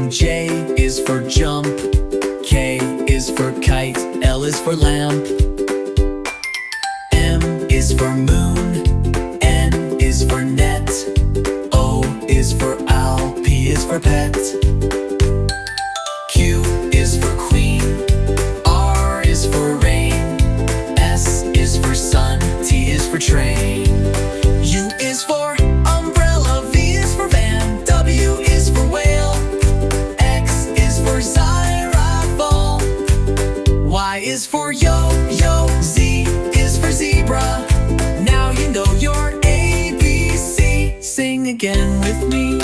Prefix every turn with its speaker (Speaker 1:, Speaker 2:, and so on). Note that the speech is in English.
Speaker 1: J is for jump, K is for kite, L is for lamp, M is for moon, N is for net, O is for owl, P is for pet, Q is for queen, R is for rain, S is for sun, T is for train, U is for umbrella, V is for van, W is for whale, X is for xylophone, Y is for yo-yo, Z is for zebra. Now you know your ABC. Sing again with me.